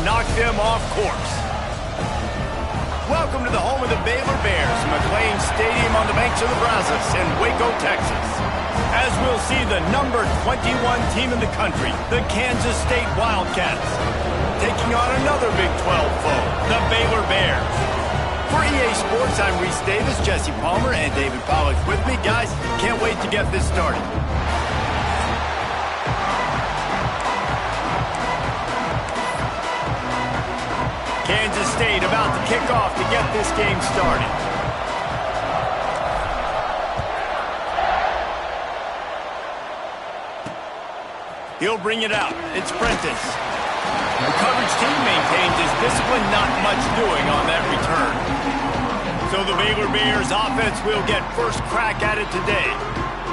knock them off course. Welcome to the home of the Baylor Bears, McLean Stadium on the banks of the Brazos in Waco, Texas. As we'll see the number 21 team in the country, the Kansas State Wildcats, taking on another Big 12 foe, the Baylor Bears. For EA Sports, I'm Reese Davis, Jesse Palmer, and David Pollack with me. Guys, can't wait to get this started. Kansas State about to kick off to get this game started. He'll bring it out. It's Prentice. The coverage team maintains his discipline, not much doing on that return. So the Baylor Bears offense will get first crack at it today.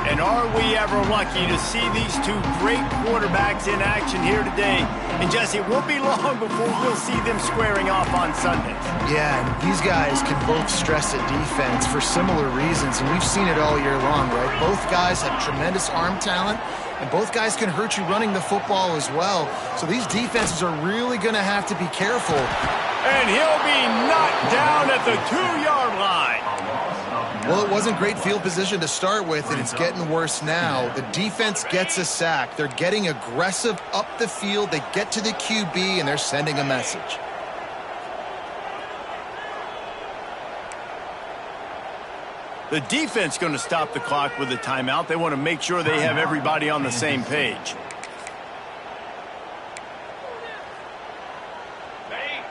And are we ever lucky to see these two great quarterbacks in action here today? And Jesse, it won't be long before we'll see them squaring off on Sundays. Yeah, and these guys can both stress a defense for similar reasons, and we've seen it all year long, right? Both guys have tremendous arm talent, and both guys can hurt you running the football as well. So these defenses are really going to have to be careful. And he'll be knocked down at the 2-yard line. Well, it wasn't great field position to start with, and it's getting worse now. The defense gets a sack. They're getting aggressive up the field. They get to the QB, and they're sending a message. The defense going to stop the clock with a timeout. They want to make sure they have everybody on the same page.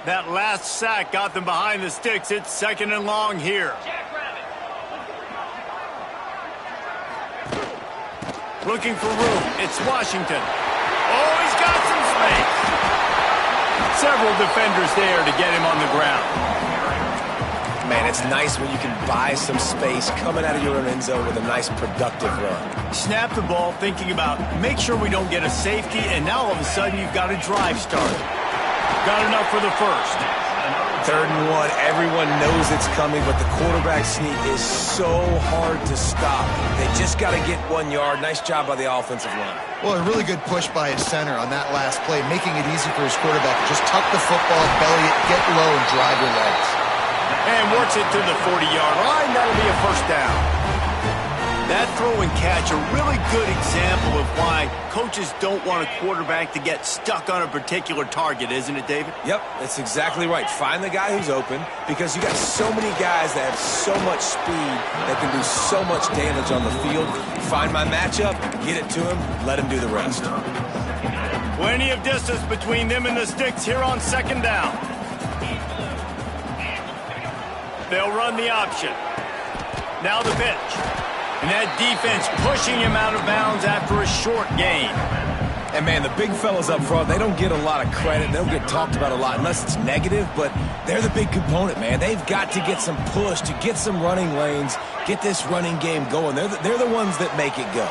That last sack got them behind the sticks. It's 2nd and long here. Looking for room. It's Washington. Oh, he's got some space. Several defenders there to get him on the ground. Man, it's nice when you can buy some space coming out of your own end zone with a nice productive run. Snap the ball thinking about make sure we don't get a safety, and now all of a sudden you've got a drive started. Got enough for the first. 3rd and 1, everyone knows it's coming, but the quarterback sneak is so hard to stop. They just got to get 1 yard. Nice job by the offensive line. Well, a really good push by his center on that last play, making it easy for his quarterback to just tuck the football, belly it, get low, and drive your legs. And works it to the 40-yard line. That'll be a first down. That throw and catch, a really good example of why coaches don't want a quarterback to get stuck on a particular target, isn't it, David? Yep, that's exactly right. Find the guy who's open, because you got so many guys that have so much speed that can do so much damage on the field. Find my matchup, get it to him, let him do the rest. Plenty of distance between them and the sticks here on 2nd down. They'll run the option. Now the pitch. And that defense pushing him out of bounds after a short gain. And, man, the big fellas up front, they don't get a lot of credit. They don't get talked about a lot unless it's negative, but they're the big component, man. They've got to get some push, to get some running lanes, get this running game going. They're the ones that make it go.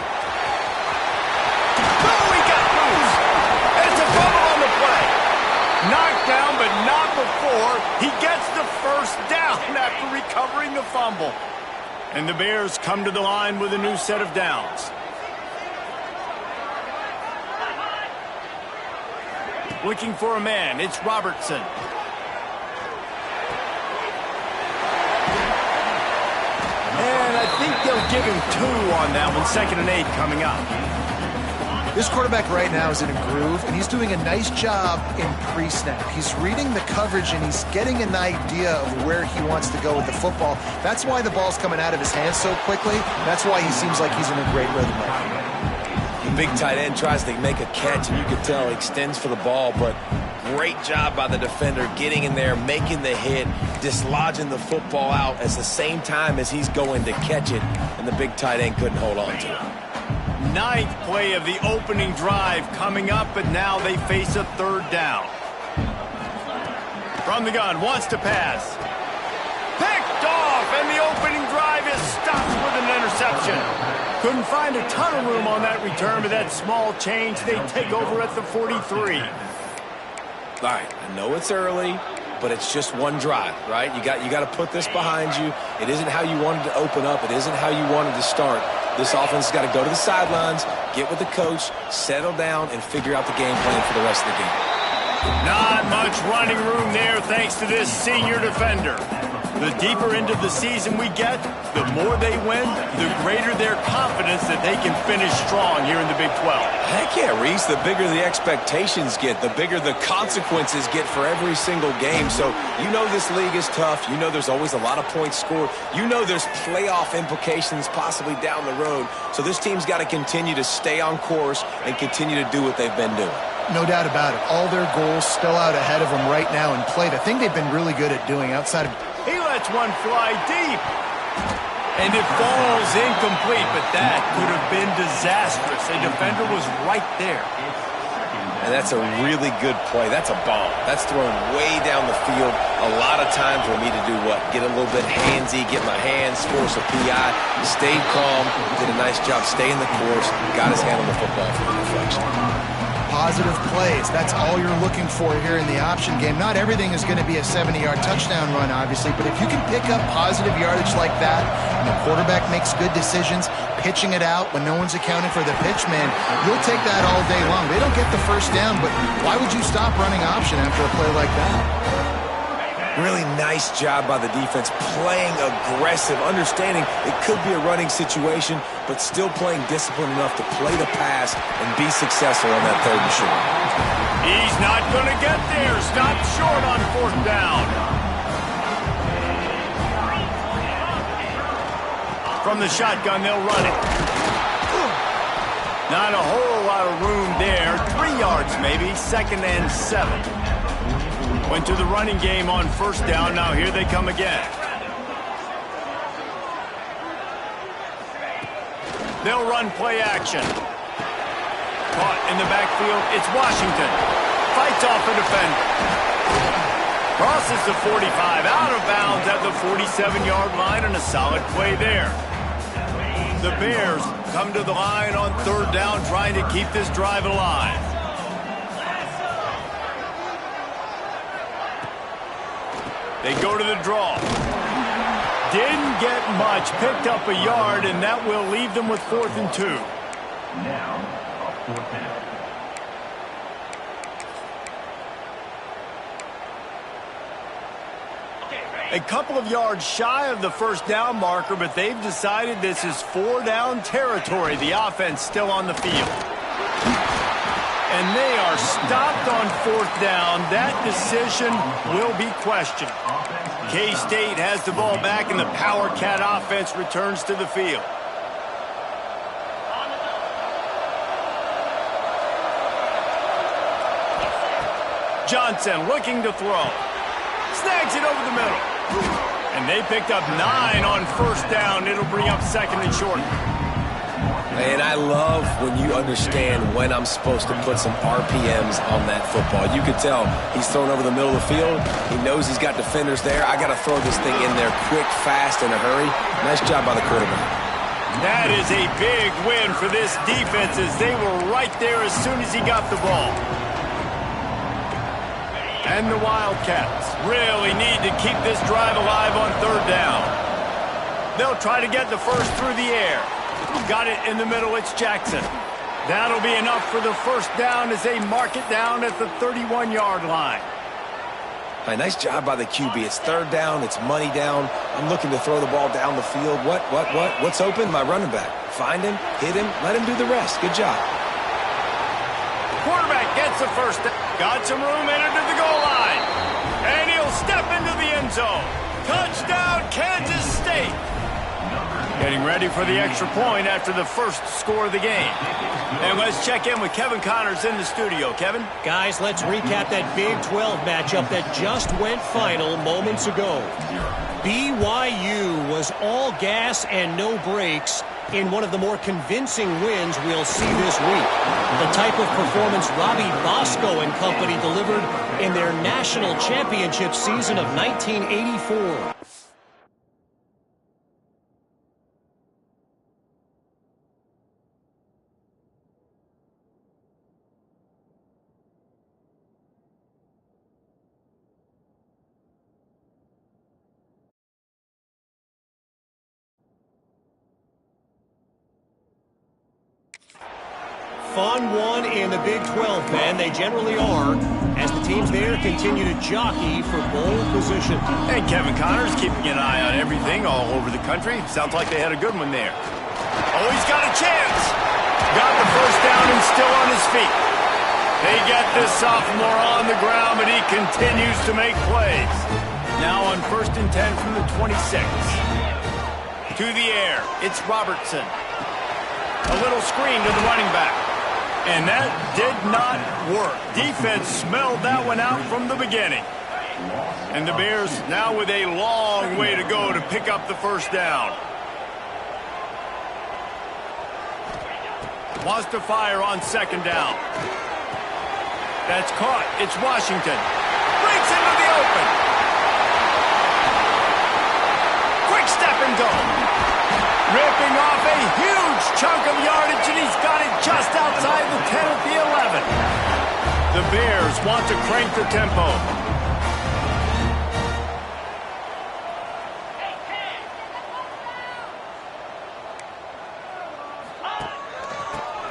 Oh, he got loose. And it's a fumble on the play. Knocked down, but not before he gets the first down after recovering the fumble. And the Bears come to the line with a new set of downs. Looking for a man, it's Robertson. And I think they'll give him 2 on that one. 2nd and 8 coming up. This quarterback right now is in a groove, and he's doing a nice job in pre-snap. He's reading the coverage, and he's getting an idea of where he wants to go with the football. That's why the ball's coming out of his hands so quickly. That's why he seems like he's in a great rhythm right now. The big tight end tries to make a catch, and you can tell he extends for the ball, but great job by the defender getting in there, making the hit, dislodging the football out at the same time as he's going to catch it, and the big tight end couldn't hold on to it. 9th play of the opening drive coming up, but now they face a 3rd down. From the gun, wants to pass. Picked off, and the opening drive is stopped with an interception. Couldn't find a ton of room on that return, but that small change, they take over at the 43. All right, I know it's early, but it's just one drive, right? You got to put this behind you. It isn't how you wanted to open up. It isn't how you wanted to start. This offense has got to go to the sidelines, get with the coach, settle down, and figure out the game plan for the rest of the game. Not Not much running room there thanks to this senior defender. The deeper into the season we get, the more they win, the greater their confidence that they can finish strong here in the Big 12. Heck yeah, Reese. The bigger the expectations get, the bigger the consequences get for every single game. So you know this league is tough. You know there's always a lot of points scored. You know there's playoff implications possibly down the road. So this team's got to continue to stay on course and continue to do what they've been doing. No doubt about it. All their goals still out ahead of them right now in play. The thing they've been really good at doing outside of... He lets one fly deep. And it falls incomplete, but that could have been disastrous. A defender was right there. And that's a really good play. That's a bomb. That's thrown way down the field. A lot of times for me to do what? Get a little bit handsy, get my hands, force a PI. He stayed calm, did a nice job staying the course, got his hand on the football for the deflection. Positive plays. That's all you're looking for here in the option game. Not everything is going to be a 70-yard touchdown run, obviously, but if you can pick up positive yardage like that, and the quarterback makes good decisions, pitching it out when no one's accounting for the pitch, man, you'll take that all day long. They don't get the first down, but why would you stop running option after a play like that? Really nice job by the defense, playing aggressive, understanding it could be a running situation, but still playing disciplined enough to play the pass and be successful on that third and short. He's not going to get there. Stopped short on fourth down. From the shotgun, they'll run it. Not a whole lot of room there. 3 yards maybe, 2nd and 7. Went to the running game on first down. Now here they come again. They'll run play action. Caught in the backfield. It's Washington. Fights off a defender. Crosses the 45. Out of bounds at the 47-yard line, and a solid play there. The Bears come to the line on third down, trying to keep this drive alive. They go to the draw. Didn't get much. Picked up a yard, and that will leave them with 4th and 2. Now, 4th down. A couple of yards shy of the first down marker, but they've decided this is 4-down territory. The offense still on the field. And they are stopped on 4th down. That decision will be questioned. K-State has the ball back, and the Power Cat offense returns to the field. Johnson looking to throw. Snags it over the middle. And they picked up 9 on first down. It'll bring up 2nd and short. And I love when you understand when I'm supposed to put some RPMs on that football. You could tell he's thrown over the middle of the field. He knows he's got defenders there. I got to throw this thing in there quick, fast, in a hurry. Nice job by the quarterback. That is a big win for this defense, as they were right there as soon as he got the ball. And the Wildcats really need to keep this drive alive on third down. They'll try to get the first through the air. Got it in the middle. It's Jackson. That'll be enough for the first down as they mark it down at the 31-yard line. Nice job by the QB. It's third down. It's money down. I'm looking to throw the ball down the field. What's open? My running back. Find him, hit him, let him do the rest. Good job. Quarterback gets the first down. Got some room entered to the goal line. And he'll step into the end zone. Touchdown, Kansas State. Getting ready for the extra point after the first score of the game. And let's check in with Kevin Connors in the studio. Kevin? Guys, let's recap that Big 12 matchup that just went final moments ago. BYU was all gas and no brakes in one of the more convincing wins we'll see this week. The type of performance Robbie Bosco and company delivered in their national championship season of 1984. Fun one in the Big 12, Ben. They generally are, as the teams there continue to jockey for bowl position. And Kevin Connors keeping an eye on everything all over the country. Sounds like they had a good one there. Oh, he's got a chance. Got the first down and still on his feet. They get this sophomore on the ground, but he continues to make plays. Now on 1st and 10 from the 26. To the air, it's Robertson. A little screen to the running back. And that did not work. Defense smelled that one out from the beginning. And the Bears now with a long way to go to pick up the first down. Wants to fire on 2nd down. That's caught. It's Washington. Breaks into the open. Quick step and go. Ripping off a huge chunk of yardage, and he's got it just outside the 10 at the 11. The Bears want to crank the tempo.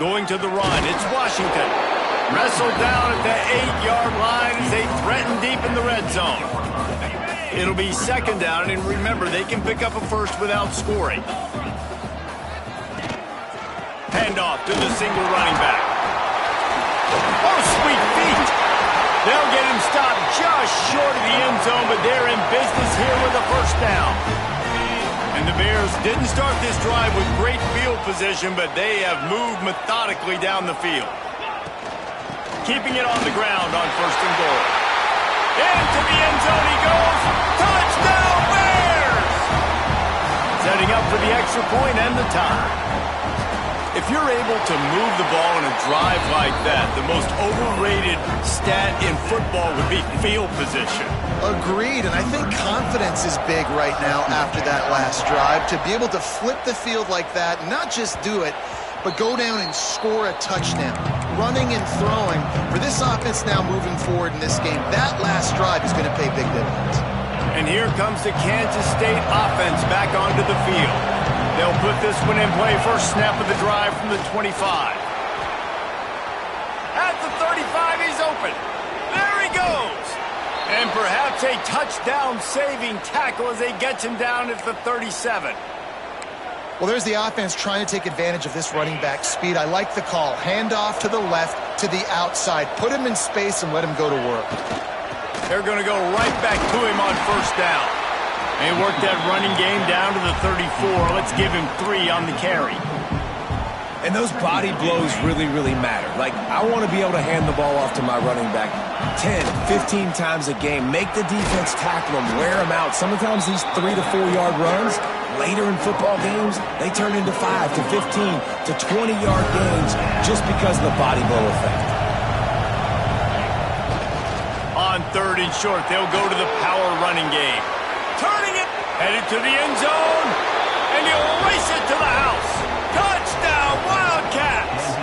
Going to the run, it's Washington. Wrestled down at the 8-yard line as they threaten deep in the red zone. It'll be 2nd down, and remember, they can pick up a first without scoring. Handoff to the single running back. Oh, sweet feet. They'll get him stopped just short of the end zone, but they're in business here with a first down. And the Bears didn't start this drive with great field position, but they have moved methodically down the field. Keeping it on the ground on 1st and goal. Into the end zone he goes. Touchdown, Bears! Setting up for the extra point and the tie. If you're able to move the ball in a drive like that, the most overrated stat in football would be field position. Agreed, and I think confidence is big right now after that last drive. To be able to flip the field like that, not just do it, but go down and score a touchdown. Running and throwing, for this offense now moving forward in this game, that last drive is going to pay big dividends. And here comes the Kansas State offense back onto the field. They'll put this one in play. First snap of the drive from the 25. At the 35, he's open. There he goes. And perhaps a touchdown-saving tackle as they get him down at the 37. Well, there's the offense trying to take advantage of this running back speed. I like the call. Handoff to the left, to the outside. Put him in space and let him go to work. They're going to go right back to him on 1st down. They worked that running game down to the 34. Let's give him 3 on the carry. And those body blows really, really matter. Like, I want to be able to hand the ball off to my running back 10, 15 times a game. Make the defense tackle him, wear him out. Sometimes these 3 to 4 yard runs, later in football games, they turn into 5 to 15 to 20 yard gains just because of the body blow effect. On 3rd and short, they'll go to the power running game. Turning it, headed to the end zone, and he'll race it to the house. Touchdown, Wildcats!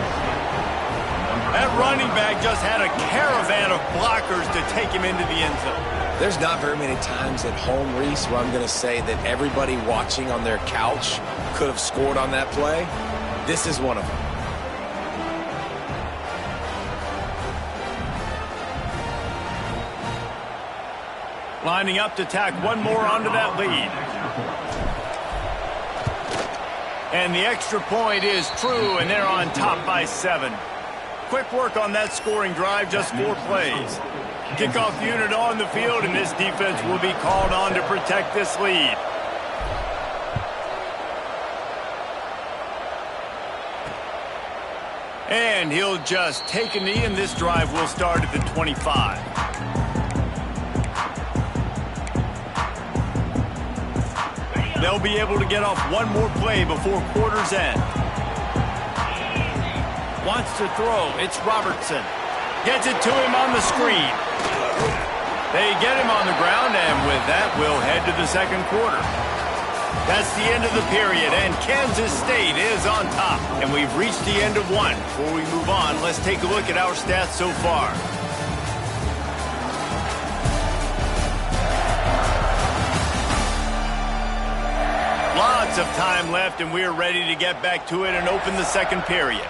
That running back just had a caravan of blockers to take him into the end zone. There's not very many times at home, Reese, where I'm going to say that everybody watching on their couch could have scored on that play. This is one of them. Lining up to tack one more onto that lead. And the extra point is true, and they're on top by 7. Quick work on that scoring drive, just 4 plays. Kickoff unit on the field, and this defense will be called on to protect this lead. And he'll just take a knee, and this drive will start at the 25. They'll be able to get off one more play before quarter's end. Wants to throw. It's Robertson. Gets it to him on the screen. They get him on the ground, and with that, we'll head to the 2nd quarter. That's the end of the period, and Kansas State is on top. And we've reached the end of one. Before we move on, let's take a look at our stats so far. Lots of time left, and we're ready to get back to it and open the 2nd period.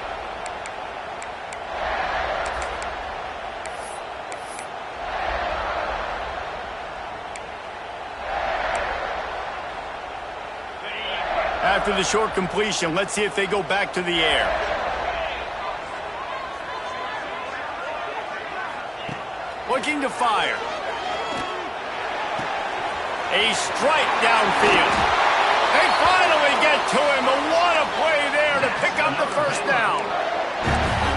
After the short completion, let's see if they go back to the air. Looking to fire. A strike downfield. They finally get to him, but what a play there to pick up the first down.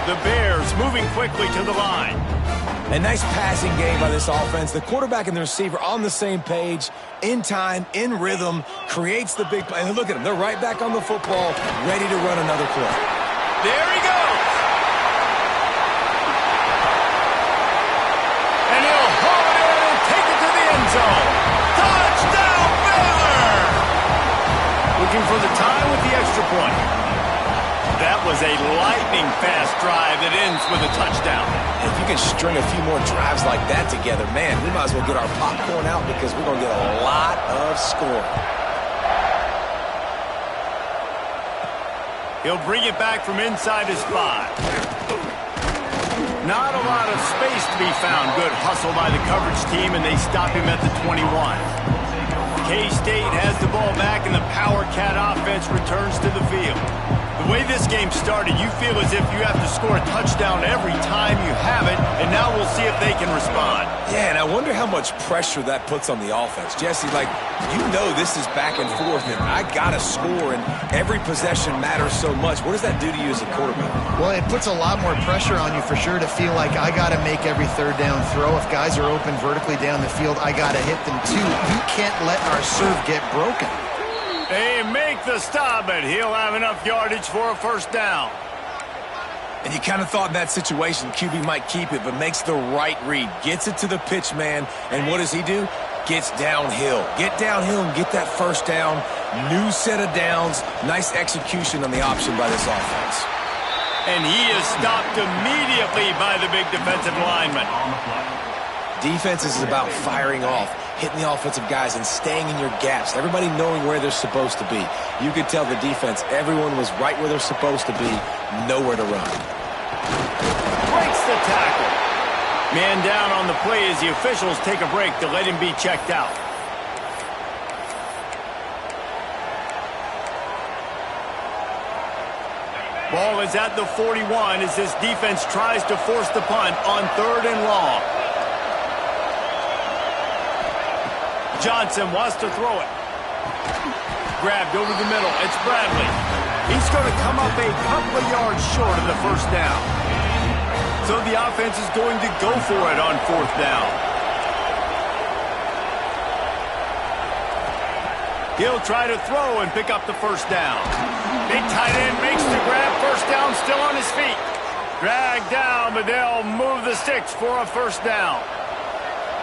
The Bears moving quickly to the line. A nice passing game by this offense. The quarterback and the receiver on the same page, in time, in rhythm, creates the big play. And look at them. They're right back on the football, ready to run another play. There he goes. And he'll haul it in and take it to the end zone. Touchdown, Baylor! Looking for the tie with the extra point. That was a lightning-fast drive that ends with a touchdown. If you can string a few more drives like that together, man, we might as well get our popcorn out because we're going to get a lot of scoring. He'll bring it back from inside his 5. Not a lot of space to be found. Good hustle by the coverage team, and they stop him at the 21. K-State has the ball back, and the Power Cat offense returns to the field. The way this game started, you feel as if you have to score a touchdown every time you have it, and now we'll see if they can respond. Yeah, and I wonder how much pressure that puts on the offense. Jesse, like, you know this is back and forth, and I got to score, and every possession matters so much. What does that do to you as a quarterback? Well, it puts a lot more pressure on you for sure to feel like I got to make every third down throw. If guys are open vertically down the field, I got to hit them too. You can't let our serve get broken. They make the stop, but he'll have enough yardage for a first down. And you kind of thought in that situation QB might keep it, but makes the right read. Gets it to the pitch man, and what does he do? Gets downhill. Get downhill and get that first down. New set of downs. Nice execution on the option by this offense. And he is stopped immediately by the big defensive lineman. Defense is about firing off, hitting the offensive guys and staying in your gaps. Everybody knowing where they're supposed to be. You could tell the defense, everyone was right where they're supposed to be, nowhere to run. Breaks the tackle. Man down on the play as the officials take a break to let him be checked out. Ball is at the 41 as this defense tries to force the punt on 3rd and long. Johnson wants to throw it. Grabbed over the middle. It's Bradley. He's going to come up a couple of yards short of the first down. So the offense is going to go for it on 4th down. He'll try to throw and pick up the first down. Big tight end makes the grab. First down, still on his feet. Dragged down, but they'll move the sticks for a first down.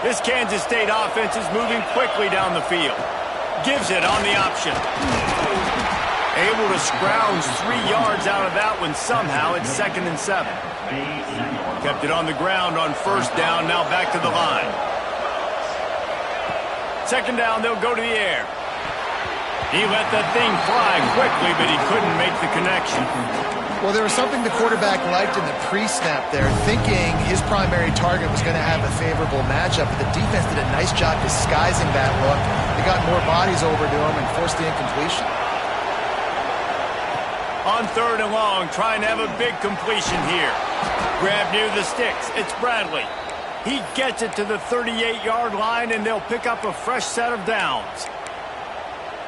This Kansas State offense is moving quickly down the field. Gives it on the option. Able to scrounge 3 yards out of that one somehow. It's 2nd and 7. Kept it on the ground on first down. Now back to the line. 2nd down, they'll go to the air. He let that thing fly quickly, but he couldn't make the connection. Well, there was something the quarterback liked in the pre-snap there, thinking his primary target was going to have a favorable matchup, but the defense did a nice job disguising that look. They got more bodies over to him and forced the incompletion. On 3rd and long, trying to have a big completion here. Grab near the sticks. It's Bradley. He gets it to the 38-yard line, and they'll pick up a fresh set of downs.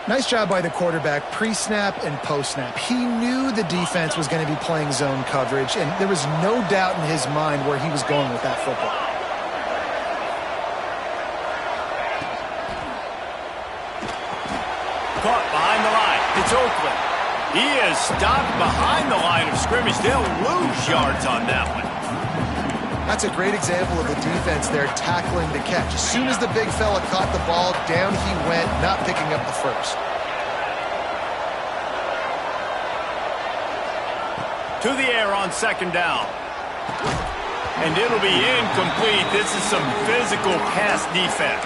Nice job by the quarterback, pre-snap and post-snap. He knew the defense was going to be playing zone coverage, and there was no doubt in his mind where he was going with that football. Caught behind the line. It's Oakland. He is stopped behind the line of scrimmage. They'll lose yards on that one. That's a great example of the defense there tackling the catch. As soon as the big fella caught the ball, down he went, not picking up the first. To the air on 2nd down. And it'll be incomplete. This is some physical pass defense.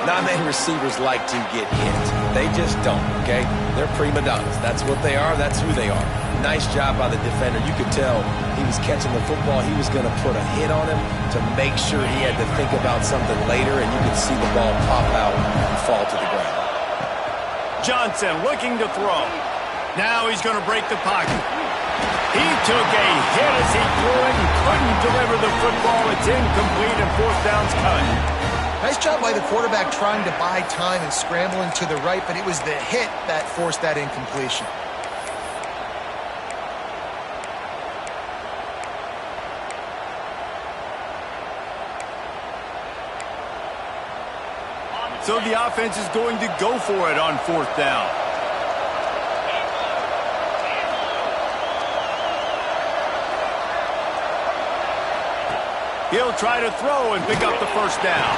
Not many receivers like to get hit. They just don't, okay? They're prima donnas. That's what they are. That's who they are. Nice job by the defender. You could tell he was catching the football. He was going to put a hit on him to make sure he had to think about something later, and you could see the ball pop out and fall to the ground. Johnson looking to throw. Now he's going to break the pocket. He took a hit as he threw it and couldn't deliver the football. It's incomplete and fourth down's cut. Nice job by the quarterback trying to buy time and scrambling to the right, but it was the hit that forced that incompletion. So the offense is going to go for it on fourth down. He'll try to throw and pick up the first down.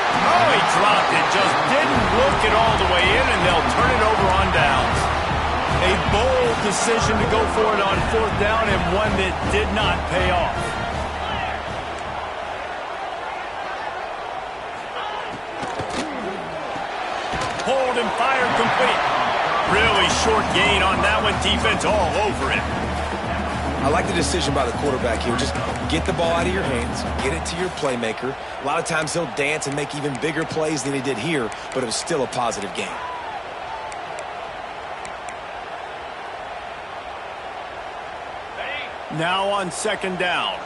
Oh, he dropped it. Just didn't look it all the way in, and they'll turn it over on downs. A bold decision to go for it on fourth down, and one that did not pay off. Hold and fire complete. Really short gain on that one. Defense all over it. I like the decision by the quarterback here. Just get the ball out of your hands, get it to your playmaker. A lot of times he'll dance and make even bigger plays than he did here, but it was still a positive game. Now on second down.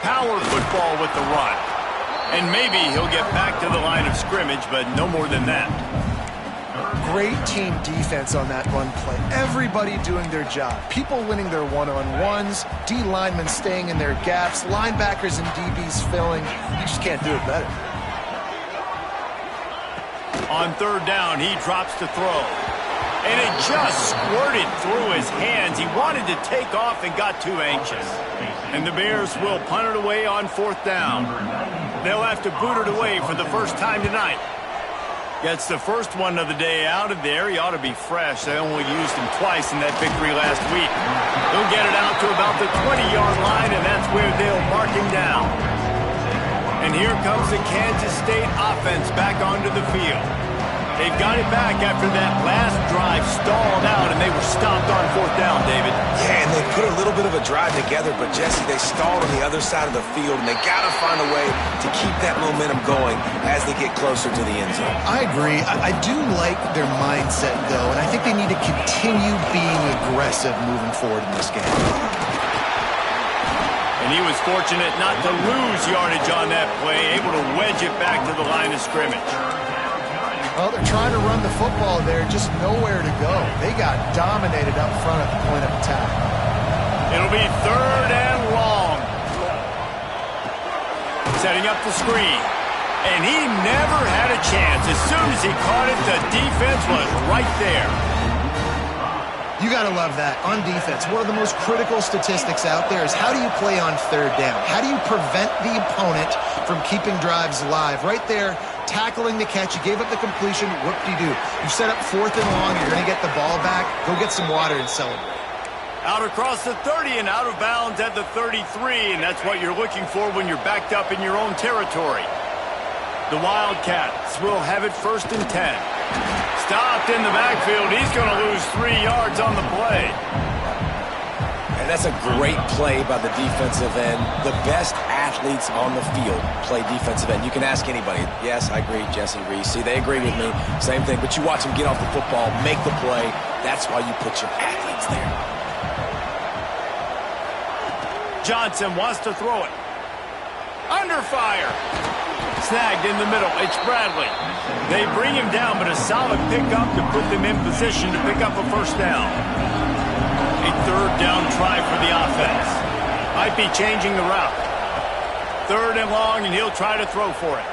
Power football with the run. And maybe he'll get back to the line of scrimmage, but no more than that. Great team defense on that run play. Everybody doing their job. People winning their one-on-ones, D linemen staying in their gaps, linebackers and DBs filling. You just can't do it better. On third down, he drops to throw. And it just squirted through his hands. He wanted to take off and got too anxious. And the Bears will punt it away on fourth down. They'll have to boot it away for the first time tonight. Gets the first one of the day out of there. He ought to be fresh. They only used him twice in that victory last week. He'll get it out to about the 20-yard line, and that's where they'll mark him down. And here comes the Kansas State offense back onto the field. They've got it back after that last drive stalled out, and they were stopped on fourth down, David. Yeah, and they put a little bit of a drive together, but, Jesse, they stalled on the other side of the field, and they got to find a way to keep that momentum going as they get closer to the end zone. I agree. I do like their mindset, though, and I think they need to continue being aggressive moving forward in this game. And he was fortunate not to lose yardage on that play, able to wedge it back to the line of scrimmage. Well, they're trying to run the football there, just nowhere to go. They got dominated up front at the point of attack. It'll be third and long. Setting up the screen. And he never had a chance. As soon as he caught it, the defense was right there. You got to love that. On defense, one of the most critical statistics out there is how do you play on third down? How do you prevent the opponent from keeping drives alive? Right there, tackling the catch. You gave up the completion. Whoop-de-doo. You set up fourth and long. You're going to get the ball back. Go get some water and celebrate. Out across the 30 and out of bounds at the 33, and that's what you're looking for when you're backed up in your own territory. The Wildcats will have it first and 10. Stopped in the backfield. He's going to lose 3 yards on the play. And that's a great play by the defensive end. The best athletes on the field play defensive end. You can ask anybody. Yes, I agree, Jesse Reese. See, they agree with me. Same thing. But you watch them get off the football, make the play. That's why you put your athletes there. Johnson wants to throw it. Under fire. Snagged in the middle. It's Bradley. They bring him down, but a solid pickup to put them in position to pick up a first down. A third down try for the offense. Might be changing the route. Third and long, and he'll try to throw for it.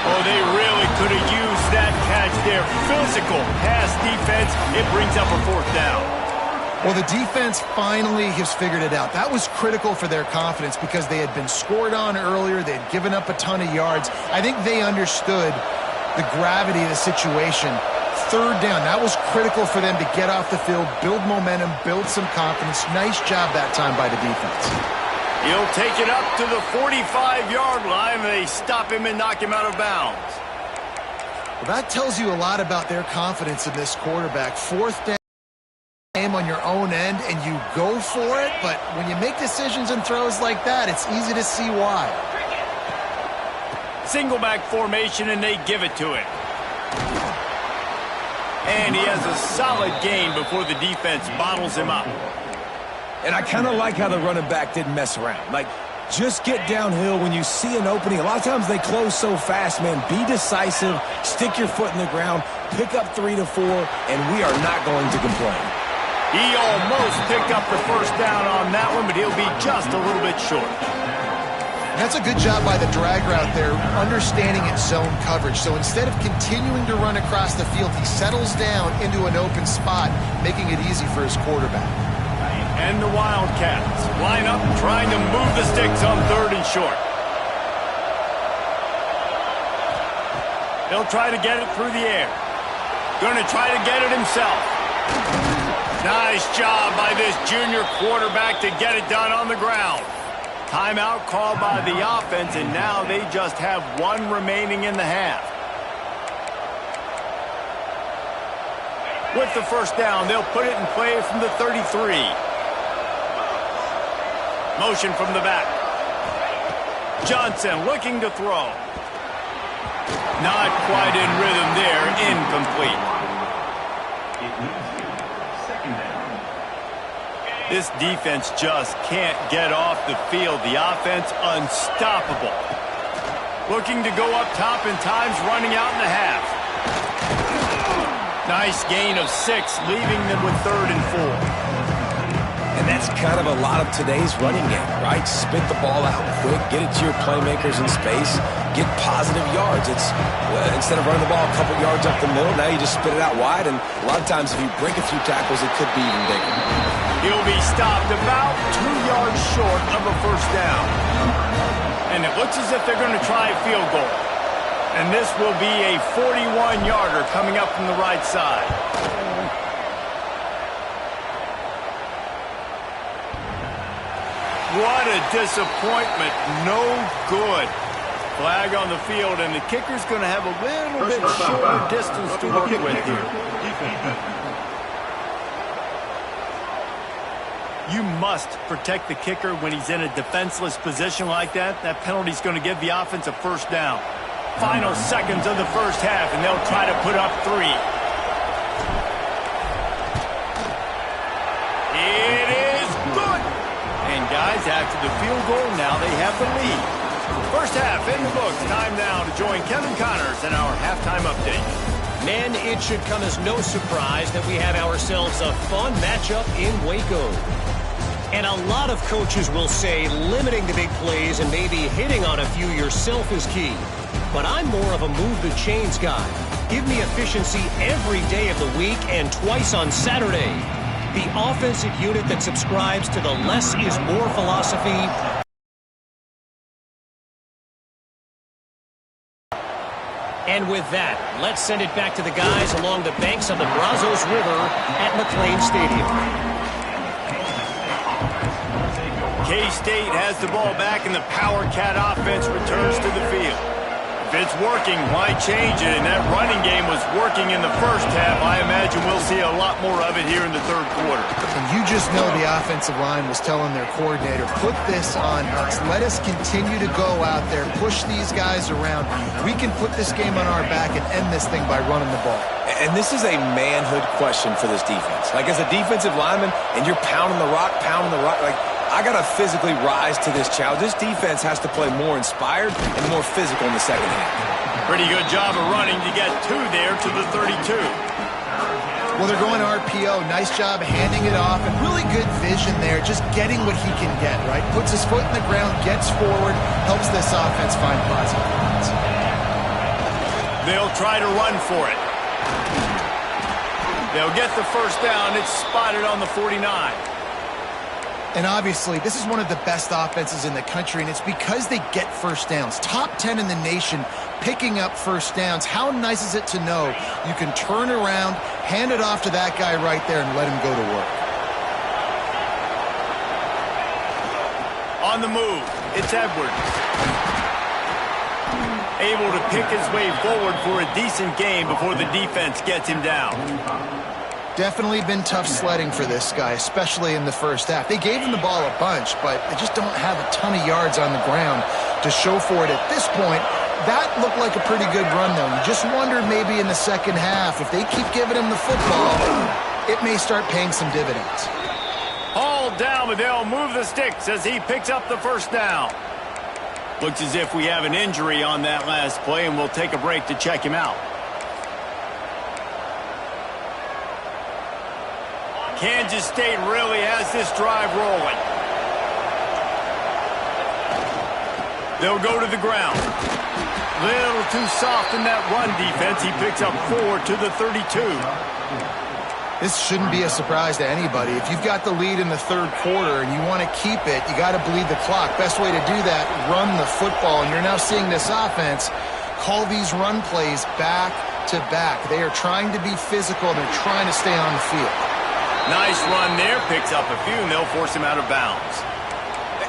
Oh, they really could have used that catch there. Physical pass defense. It brings up a fourth down. Well, the defense finally has figured it out. That was critical for their confidence because they had been scored on earlier. They had given up a ton of yards. I think they understood the gravity of the situation. Third down, that was critical for them to get off the field, build momentum, build some confidence. Nice job that time by the defense. He'll take it up to the 45-yard line, and they stop him and knock him out of bounds. Well, that tells you a lot about their confidence in this quarterback. Fourth down game on your own end and you go for it, but when you make decisions and throws like that, it's easy to see why. Single back formation, and they give it to him. And he has a solid gain before the defense bottles him up. And I kind of like how the running back didn't mess around. Like, just get downhill when you see an opening. A lot of times they close so fast, man. Be decisive, stick your foot in the ground, pick up 3 to 4, and we are not going to complain. He almost picked up the first down on that one, but he'll be just a little bit short. And that's a good job by the drag route there, understanding its zone coverage. So instead of continuing to run across the field, he settles down into an open spot, making it easy for his quarterback. And the Wildcats line up trying to move the sticks on 3rd and short. He'll try to get it through the air. Going to try to get it himself. Nice job by this junior quarterback to get it done on the ground. Timeout called by the offense, and now they just have 1 remaining in the half. With the first down, they'll put it in play from the 33. Motion from the back. Johnson looking to throw. Not quite in rhythm there. Incomplete. This defense just can't get off the field. The offense unstoppable. Looking to go up top in times, running out in the half. Nice gain of 6, leaving them with 3rd and 4. And that's kind of a lot of today's running game, right? Spit the ball out quick, get it to your playmakers in space, get positive yards. It's instead of running the ball a couple yards up the middle, now you just spit it out wide, and a lot of times if you break a few tackles, it could be even bigger. He'll be stopped about 2 yards short of a first down. And it looks as if they're going to try a field goal. And this will be a 41-yarder coming up from the right side. What a disappointment. No good. Flag on the field, and the kicker's going to have a little bit shorter distance to work with here. You must protect the kicker when he's in a defenseless position like that. That penalty's going to give the offense a first down. Final seconds of the first half, and they'll try to put up 3. It is good. And guys, after the field goal, now they have the lead. First half in the books. Time now to join Kevin Connors in our halftime update. Man, it should come as no surprise that we have ourselves a fun matchup in Waco. And a lot of coaches will say limiting the big plays and maybe hitting on a few yourself is key. But I'm more of a move the chains guy. Give me efficiency every day of the week and twice on Saturday. The offensive unit that subscribes to the less is more philosophy. And with that, let's send it back to the guys along the banks of the Brazos River at McLean Stadium. K-State has the ball back, and the Power Cat offense returns to the field. If it's working, why change it? And that running game was working in the first half. I imagine we'll see a lot more of it here in the 3rd quarter. And you just know the offensive line was telling their coordinator, put this on us. Let us continue to go out there, push these guys around. We can put this game on our back and end this thing by running the ball. And this is a manhood question for this defense. Like, as a defensive lineman, and you're pounding the rock, like, I got to physically rise to this challenge. This defense has to play more inspired and more physical in the second half. Pretty good job of running to get 2 there to the 32. Well, they're going RPO. Nice job handing it off, and really good vision there, just getting what he can get, right? Puts his foot in the ground, gets forward, helps this offense find positive points. They'll try to run for it. They'll get the first down. It's spotted on the 49. And obviously, this is one of the best offenses in the country, and it's because they get first downs. Top 10 in the nation picking up first downs. How nice is it to know you can turn around, hand it off to that guy right there, and let him go to work. On the move, it's Edwards. Able to pick his way forward for a decent gain before the defense gets him down. Definitely been tough sledding for this guy, especially in the first half. They gave him the ball a bunch, but they just don't have a ton of yards on the ground to show for it at this point. That looked like a pretty good run, though. You just wonder maybe in the second half, if they keep giving him the football, it may start paying some dividends. Hauled down, but they'll move the sticks as he picks up the first down. Looks as if we have an injury on that last play, and we'll take a break to check him out. Kansas State really has this drive rolling. They'll go to the ground. Little too soft in that run defense. He picks up 4 to the 32. This shouldn't be a surprise to anybody. If you've got the lead in the third quarter and you want to keep it, you got to bleed the clock. Best way to do that, run the football. And you're now seeing this offense call these run plays back to back. They are trying to be physical. They're trying to stay on the field. Nice run there. Picks up a few, and they'll force him out of bounds.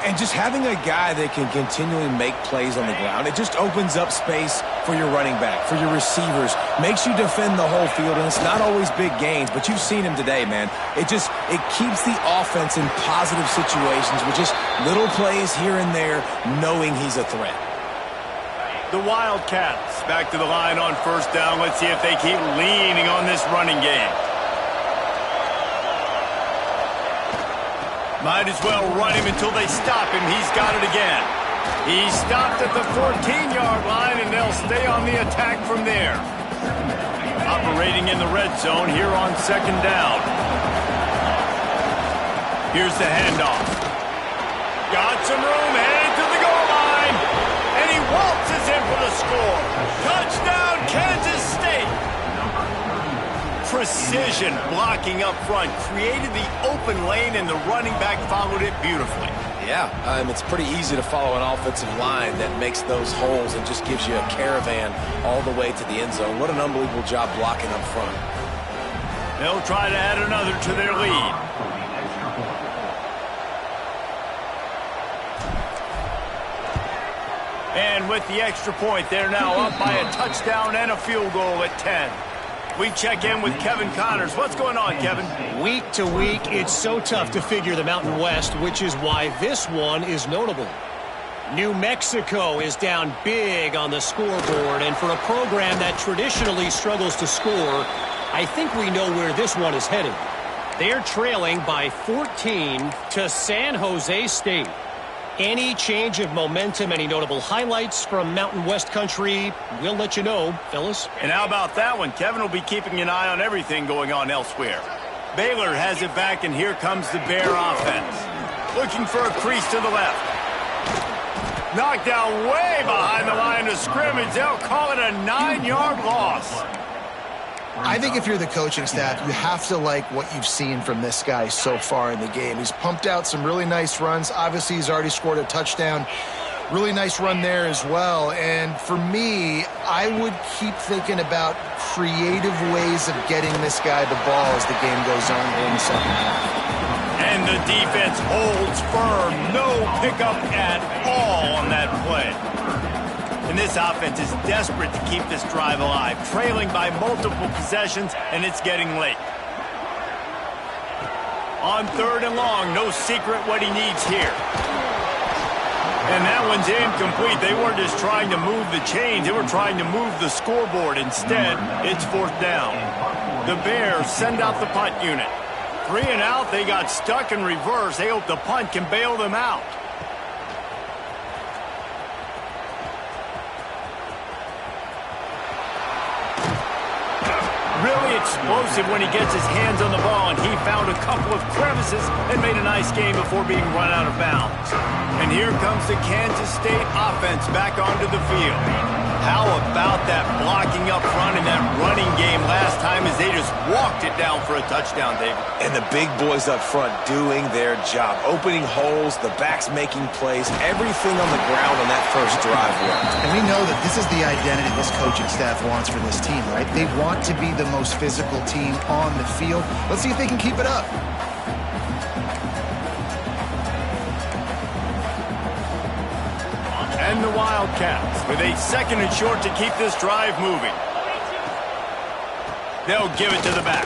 And just having a guy that can continually make plays on the ground, it just opens up space for your running back, for your receivers, makes you defend the whole field, and it's not always big gains, but you've seen him today, man. It keeps the offense in positive situations with just little plays here and there, knowing he's a threat. The Wildcats back to the line on first down. Let's see if they keep leaning on this running game. Might as well run him until they stop him. He's got it again. He's stopped at the 14-yard line, and they'll stay on the attack from there. Operating in the red zone here on second down. Here's the handoff. Got some room, headed to the goal line. And he waltzes in for the score. Touchdown, Kansas State. Precision blocking up front, created the open lane, and the running back followed it beautifully. Yeah, it's pretty easy to follow an offensive line that makes those holes and just gives you a caravan all the way to the end zone. What an unbelievable job blocking up front. They'll try to add another to their lead. And with the extra point, they're now up by a touchdown and a field goal at 10. We check in with Kevin Connors. What's going on, Kevin? Week to week, it's so tough to figure the Mountain West, which is why this one is notable. New Mexico is down big on the scoreboard, and for a program that traditionally struggles to score, I think we know where this one is headed. They're trailing by 14 to San Jose State. Any change of momentum, any notable highlights from Mountain West country, we'll let you know, fellas. And how about that one? Kevin will be keeping an eye on everything going on elsewhere. Baylor has it back, and here comes the Bear offense. Looking for a crease to the left. Knocked down way behind the line of scrimmage. They'll call it a 9-yard loss. I think if you're the coaching staff, you have to like what you've seen from this guy so far in the game. He's pumped out some really nice runs. Obviously, he's already scored a touchdown. Really nice run there as well. And for me, I would keep thinking about creative ways of getting this guy the ball as the game goes on in the second half. And the defense holds firm. No pickup at all on that play. And this offense is desperate to keep this drive alive, trailing by multiple possessions, and it's getting late. On third and long, no secret what he needs here. And that one's incomplete. They weren't just trying to move the chains. They were trying to move the scoreboard. Instead, it's fourth down. The Bears send out the punt unit. 3 and out, they got stuck in reverse. They hope the punt can bail them out. Really explosive when he gets his hands on the ball, and he found a couple of crevices and made a nice game before being run out of bounds. And here comes the Kansas State offense back onto the field. How about that blocking up front in that running game last time as they just walked it down for a touchdown, David? And the big boys up front doing their job, opening holes, the backs making plays, everything on the ground on that first drive worked. And we know that this is the identity this coaching staff wants for this team, right? They want to be the most physical team on the field. Let's see if they can keep it up. And the Wildcats with a second and short to keep this drive moving. They'll give it to the back.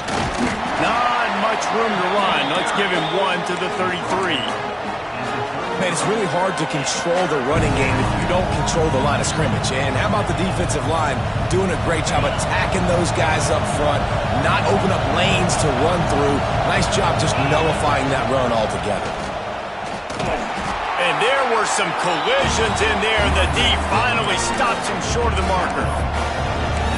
Not much room to run. Let's give him 1 to the 33. Man, it's really hard to control the running game if you don't control the line of scrimmage. And how about the defensive line doing a great job attacking those guys up front, not open up lanes to run through. Nice job just nullifying that run altogether. And there were some collisions in there, and the D finally stops him short of the marker.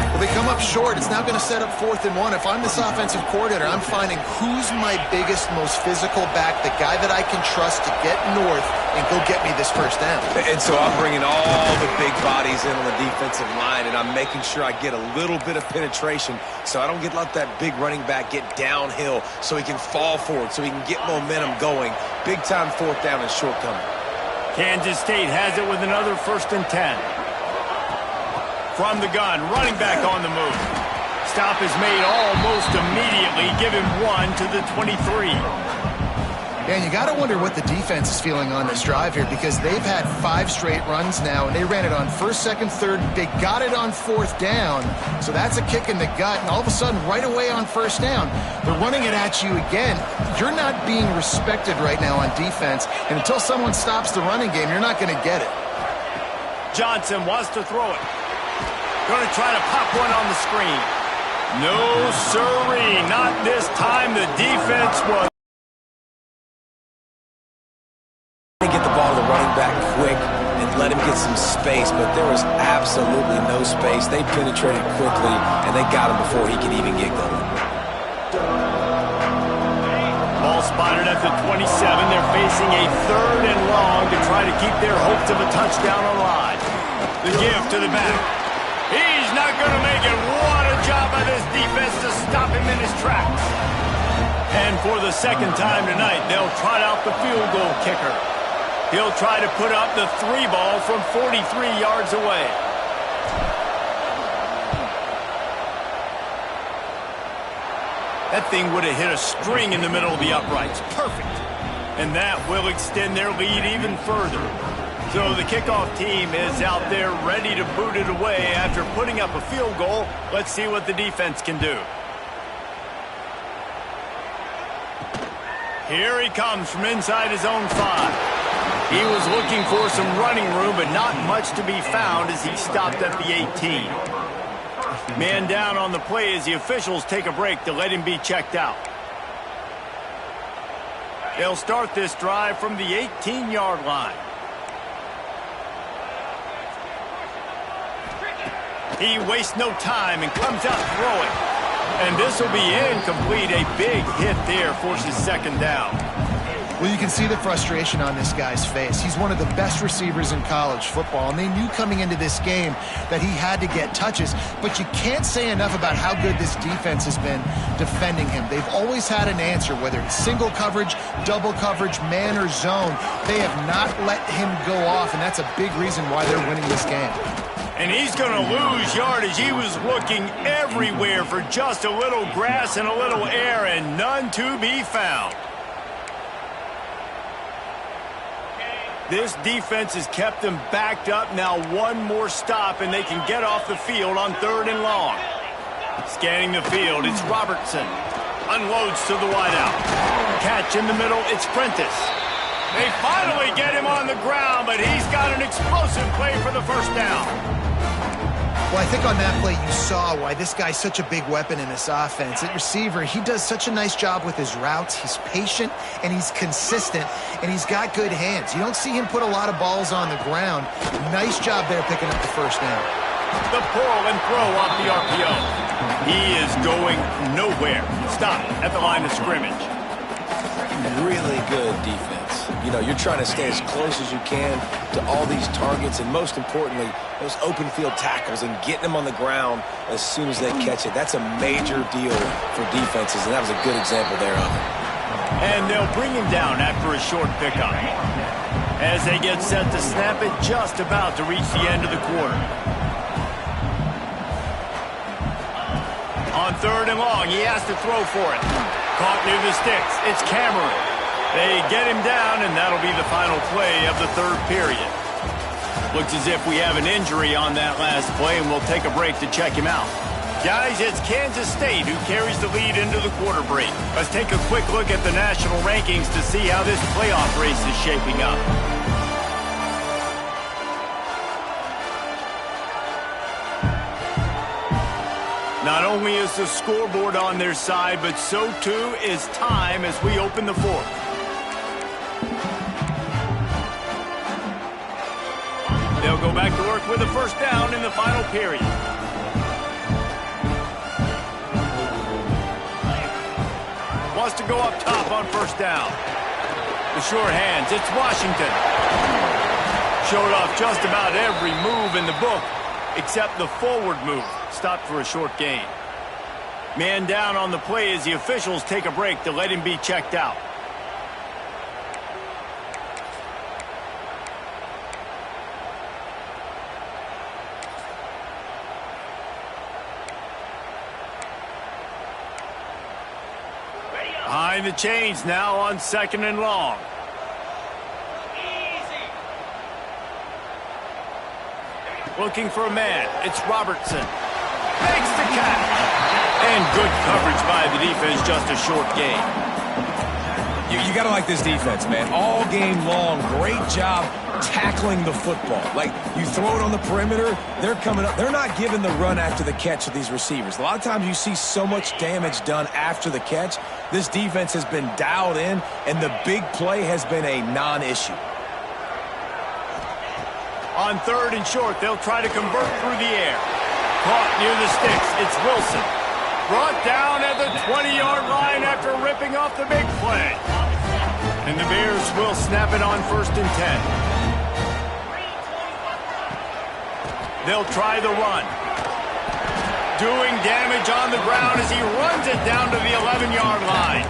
Well, they come up short. It's now going to set up 4th and 1. If I'm this offensive coordinator, I'm finding who's my biggest, most physical back, the guy that I can trust to get north and go get me this first down. And so I'm bringing all the big bodies in on the defensive line, and I'm making sure I get a little bit of penetration so I don't let that big running back get downhill so he can fall forward, so he can get momentum going. Big-time 4th down and shortcoming. Kansas State has it with another 1st and 10. From the gun, running back on the move. Stop is made almost immediately. Give him 1 to the 23. And you got to wonder what the defense is feeling on this drive here, because they've had 5 straight runs now, and they ran it on 1st, 2nd, 3rd. They got it on 4th down, so that's a kick in the gut. And all of a sudden, right away on 1st down, they're running it at you again. You're not being respected right now on defense, and until someone stops the running game, you're not going to get it. Johnson wants to throw it. Going to try to pop one on the screen. No, sirree, not this time. The defense was... Get the ball to the running back quick and let him get some space, but there was absolutely no space. They penetrated quickly, and they got him before he could even get going. Ball spotted at the 27. They're facing a 3rd and long to try to keep their hopes of a touchdown alive. The give to the back. He's not going to make it. What a job by this defense to stop him in his tracks. And for the 2nd time tonight, they'll trot out the field goal kicker. He'll try to put up the 3 ball from 43 yards away. That thing would have hit a string in the middle of the uprights. Perfect. And that will extend their lead even further. So the kickoff team is out there ready to boot it away after putting up a field goal. Let's see what the defense can do. Here he comes from inside his own 5. He was looking for some running room, but not much to be found as he stopped at the 18. Man down on the play as the officials take a break to let him be checked out. They'll start this drive from the 18-yard line. He wastes no time and comes out throwing. And this will be incomplete. A big hit there forces 2nd down. Well, you can see the frustration on this guy's face. He's one of the best receivers in college football, and they knew coming into this game that he had to get touches, but you can't say enough about how good this defense has been defending him. They've always had an answer, whether it's single coverage, double coverage, man or zone. They have not let him go off, and that's a big reason why they're winning this game. And he's going to lose yardage. He was looking everywhere for just a little grass and a little air, and none to be found. This defense has kept them backed up. Now 1 more stop, and they can get off the field on 3rd and long. Scanning the field, it's Robertson. Unloads to the wideout. Catch in the middle, it's Prentice. They finally get him on the ground, but he's got an explosive play for the 1st down. Well, I think on that play you saw why this guy's such a big weapon in this offense. At receiver, he does such a nice job with his routes. He's patient, and he's consistent, and he's got good hands. You don't see him put a lot of balls on the ground. Nice job there picking up the 1st down. The pull and throw off the RPO. He is going nowhere. Stop at the line of scrimmage. Really good defense. You know, you're trying to stay as close as you can to all these targets, and most importantly, those open field tackles and getting them on the ground as soon as they catch it. That's a major deal for defenses, and that was a good example there of it. And they'll bring him down after a short pickup. As they get set to snap it, just about to reach the end of the quarter. On 3rd and long, he has to throw for it. Caught near the sticks. It's Cameron. They get him down, and that'll be the final play of the 3rd period. Looks as if we have an injury on that last play, and we'll take a break to check him out. Guys, it's Kansas State who carries the lead into the quarter break. Let's take a quick look at the national rankings to see how this playoff race is shaping up. Not only is the scoreboard on their side, but so too is time as we open the fourth. They'll go back to work with a first down in the final period. Wants to go up top on first down. The sure hands, it's Washington. Showed off just about every move in the book, except the forward move. Stopped for a short gain. Man down on the play as the officials take a break to let him be checked out. Behind the chains now on 2nd and long. Looking for a man. It's Robertson. Makes the catch. And good coverage by the defense, just a short gain. You got to like this defense, man. All game long, great job tackling the football. Like, you throw it on the perimeter, they're coming up. They're not giving the run after the catch of these receivers. A lot of times you see so much damage done after the catch. This defense has been dialed in, and the big play has been a non-issue. On 3rd and short, they'll try to convert through the air. Caught near the sticks, it's Wilson. Brought down at the 20-yard line after ripping off the big play. And the Bears will snap it on 1st and 10. They'll try the run. Doing damage on the ground as he runs it down to the 11-yard line.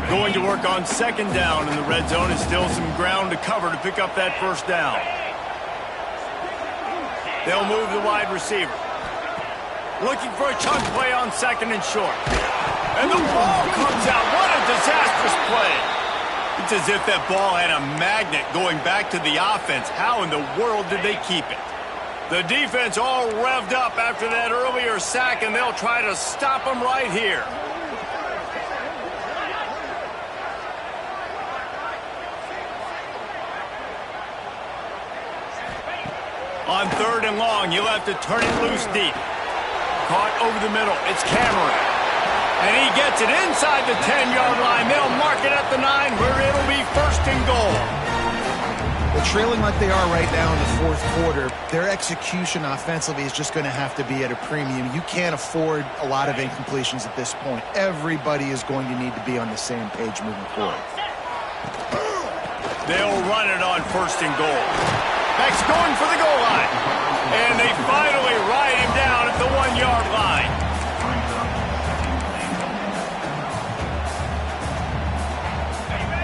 Going to work on 2nd down in the red zone, and still some ground to cover to pick up that first down. They'll move the wide receiver. Looking for a chunk play on 2nd and short. And the ball comes out. What a disastrous play. It's as if that ball had a magnet going back to the offense. How in the world did they keep it? The defense all revved up after that earlier sack, and they'll try to stop them right here. On 3rd and long, you'll have to turn it loose deep. Caught over the middle. It's Cameron. And he gets it inside the 10-yard line. They'll mark it at the 9 where it'll be 1st and goal. Well, trailing like they are right now in the 4th quarter, their execution offensively is just going to have to be at a premium. You can't afford a lot of incompletions at this point. Everybody is going to need to be on the same page moving forward. They'll run it on 1st and goal. Beck's going for the goal line. And they finally ride him down at the 1-yard line.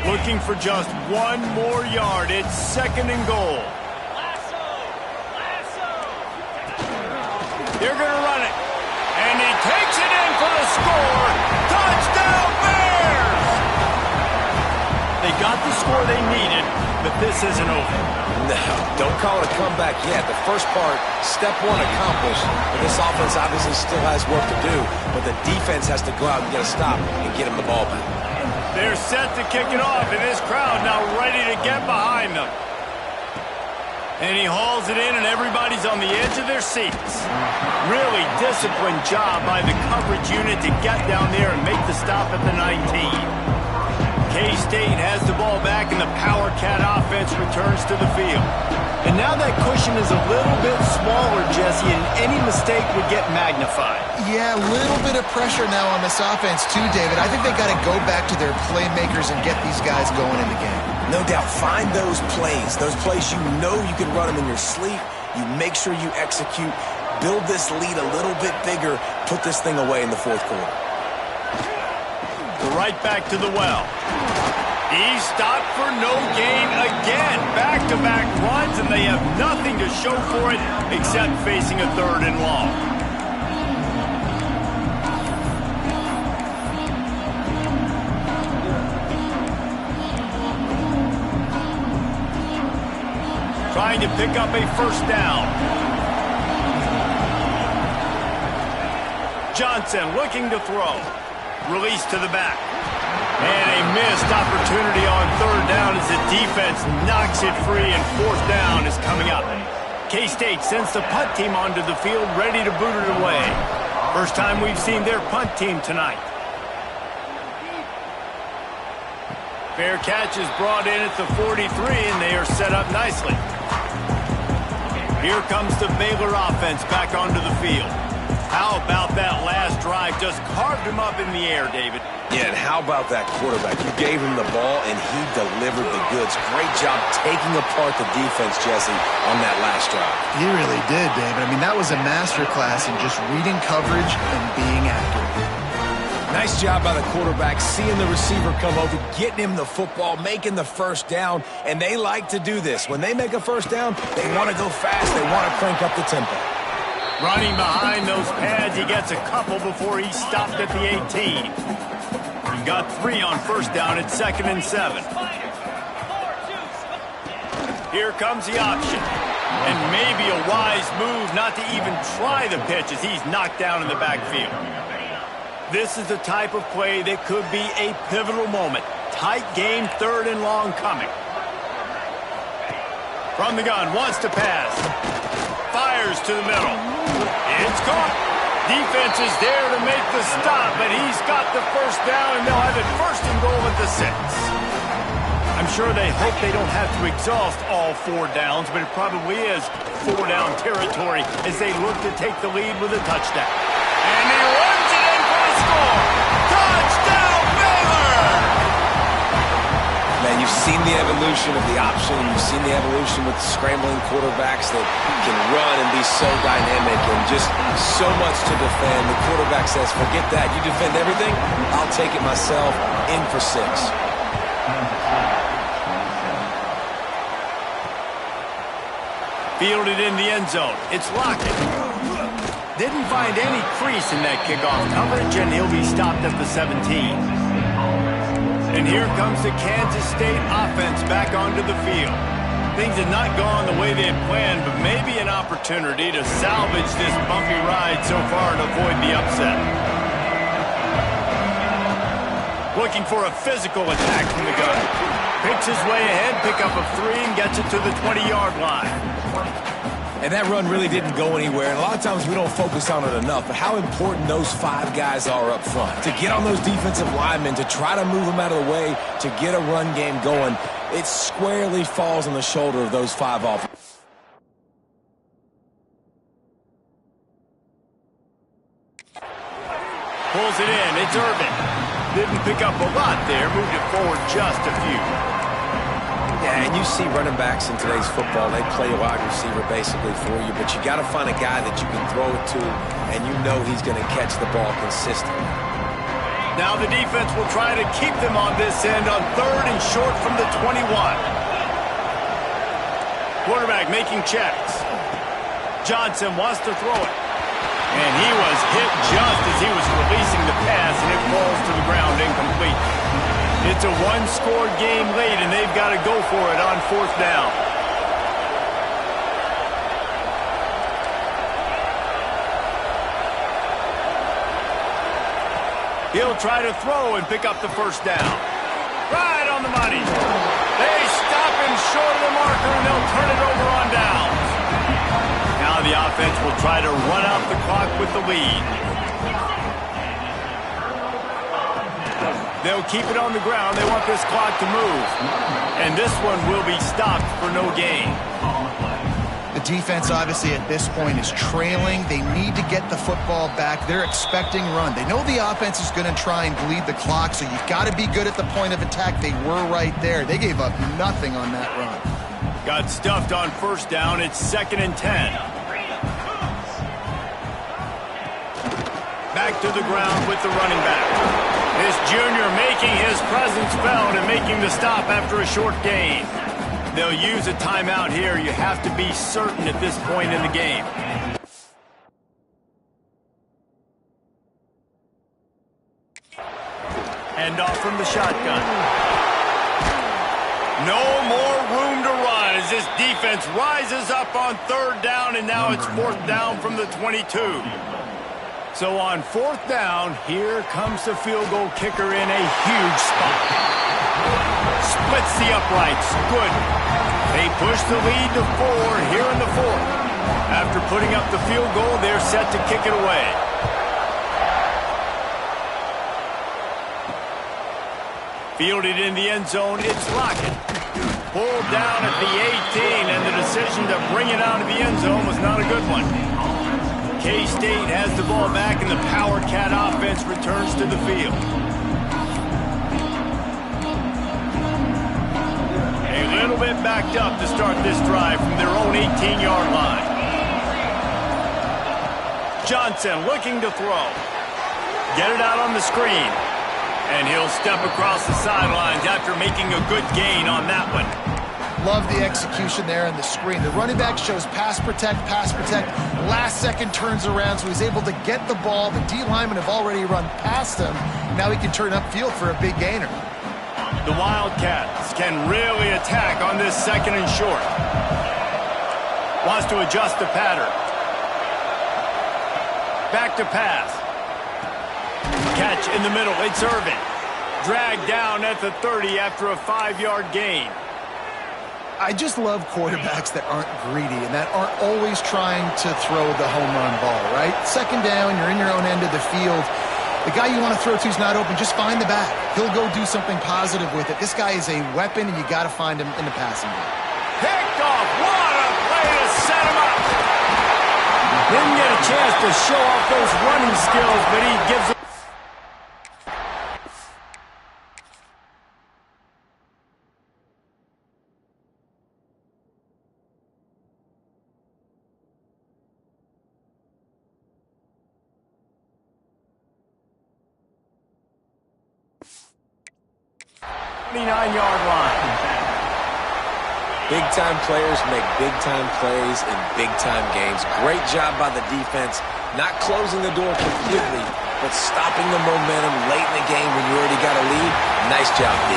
Looking for just one more yard. It's 2nd and goal. They're going to run it. And he takes it in for the score. Touchdown Bears! They got the score they needed, but this isn't over. No, don't call it a comeback yet. The first part, step 1 accomplished. But this offense obviously still has work to do. But the defense has to go out and get a stop and get him the ball back. They're set to kick it off, and this crowd now ready to get behind them. And he hauls it in, and everybody's on the edge of their seats. Really disciplined job by the coverage unit to get down there and make the stop at the 19. K-State has the ball back, and the Power Cat offense returns to the field. And now that cushion is a little bit smaller, Jesse, and any mistake would get magnified. Yeah, a little bit of pressure now on this offense too, David. I think they got to go back to their playmakers and get these guys going in the game. No doubt. Find those plays you know you can run them in your sleep. You make sure you execute. Build this lead a little bit bigger. Put this thing away in the 4th quarter. Right back to the well. He stopped for no gain again. Back-to-back runs, and they have nothing to show for it except facing a 3rd and long. Trying to pick up a first down. Johnson looking to throw. Release to the back. And a missed opportunity on third down as the defense knocks it free, and fourth down is coming up. K-State sends the punt team onto the field, ready to boot it away. First time we've seen their punt team tonight. Fair catch is brought in at the 43, and they are set up nicely. Here comes the Baylor offense back onto the field. How about that last drive? Just carved him up in the air, David. Yeah, and how about that quarterback? You gave him the ball, and he delivered the goods. Great job taking apart the defense, Jesse, on that last drive. He really did, David. I mean, that was a masterclass in just reading coverage and being accurate. Nice job by the quarterback, seeing the receiver come over, getting him the football, making the first down, and they like to do this. When they make a first down, they want to go fast. They want to crank up the tempo. Running behind those pads, he gets a couple before he stopped at the 18. He got 3 on first down at 2nd and 7. Here comes the option. And maybe a wise move not to even try the pitch as he's knocked down in the backfield. This is the type of play that could be a pivotal moment. Tight game, 3rd and long coming. From the gun, wants to pass. Fires to the middle. It's caught. Defense is there to make the stop, but he's got the first down, and they'll have it 1st and goal at the 6. I'm sure they hope they don't have to exhaust all 4 downs, but it probably is 4-down territory as they look to take the lead with a touchdown. And he runs it in for the score. Touchdown, Baylor! Man, you've seen the evolution of the option. You've seen the evolution with scrambling quarterbacks that can run and be so dynamic and just so much to defend. The quarterback says, forget that. You defend everything, I'll take it myself. In for 6. Fielded in the end zone. It's Lockett. Didn't find any crease in that kickoff coverage, and he'll be stopped at the 17. And here comes the Kansas State offense back onto the field. Things had not gone the way they had planned, but maybe an opportunity to salvage this bumpy ride so far and avoid the upset. Looking for a physical attack from the gun. Picks his way ahead, pick up a 3, and gets it to the 20-yard line. And that run really didn't go anywhere. And a lot of times we don't focus on it enough, but how important those 5 guys are up front. To get on those defensive linemen, to try to move them out of the way, to get a run game going, it squarely falls on the shoulder of those 5 offenses. Pulls it in. It's Irvin. Didn't pick up a lot there. Moved it forward just a few. Yeah, and you see running backs in today's football, they play a wide receiver basically for you, but you got to find a guy that you can throw it to, and you know he's going to catch the ball consistently. Now the defense will try to keep them on this end on 3rd and short from the 21. Quarterback making checks. Johnson wants to throw it. And he was hit just as he was releasing the pass, and it falls to the ground incomplete. It's a 1-score game late, and they've got to go for it on 4th down. He'll try to throw and pick up the first down. Right on the money. They stop him short of the marker, and they'll turn it over on downs. Now the offense will try to run out the clock with the lead. They'll keep it on the ground. They want this clock to move. And this one will be stopped for no gain. The defense, obviously, at this point is trailing. They need to get the football back. They're expecting run. They know the offense is going to try and bleed the clock, so you've got to be good at the point of attack. They were right there. They gave up nothing on that run. Got stuffed on first down. It's 2nd and 10. Back to the ground with the running back. This junior making his presence felt and making the stop after a short gain. They'll use a timeout here. You have to be certain at this point in the game. Hand off from the shotgun. No more room to run as this defense defense rises up on 3rd down, and now it's 4th down from the 22. So on 4th down, here comes the field goal kicker in a huge spot. Splits the uprights. Good. They push the lead to 4 here in the 4th. After putting up the field goal, they're set to kick it away. Fielded in the end zone, it's Lockett. Pulled down at the 18, and the decision to bring it out of the end zone was not a good one. K-State has the ball back, and the Power Cat offense returns to the field. A little bit backed up to start this drive from their own 18-yard line. Johnson looking to throw. Get it out on the screen. And he'll step across the sidelines after making a good gain on that one. Love the execution there in the screen. The running back shows pass protect. Last second turns around, so he's able to get the ball. The D linemen have already run past him. Now he can turn upfield for a big gainer. The Wildcats can really attack on this 2nd and short. Wants to adjust the pattern. Back to pass. Catch in the middle. It's Irvin. Dragged down at the 30 after a 5-yard gain. I just love quarterbacks that aren't greedy and that aren't always trying to throw the home run ball, right? 2nd down, you're in your own end of the field. The guy you want to throw to is not open. Just find the back. He'll go do something positive with it. This guy is a weapon, and you got to find him in the passing game. Picked off. What a play to set him up. Didn't get a chance to show off those running skills, but he gives it. Yard line. Big-time players make big-time plays in big-time games. Great job by the defense, not closing the door completely, but stopping the momentum late in the game when you already got a lead. Nice job, D.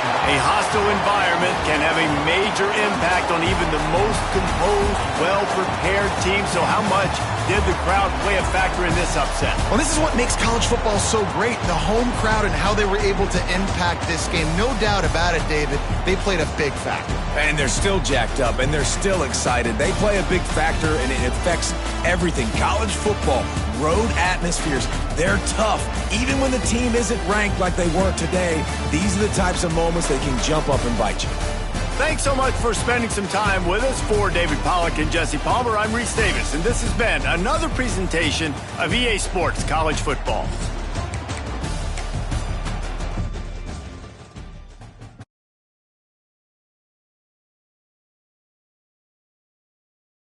A hostile environment can have a major impact on even the most composed, well-prepared team. So how much did the crowd play a factor in this upset? Well, this is what makes college football so great, the home crowd and how they were able to impact this game. No doubt about it, David. They played a big factor. And they're still jacked up, and they're still excited. They play a big factor, and it affects everything. College football, road atmospheres, they're tough. Even when the team isn't ranked like they were today, these are the types of moments that can jump up and bite you. Thanks so much for spending some time with us. For David Pollack and Jesse Palmer, I'm Reese Davis, and this has been another presentation of EA Sports College Football.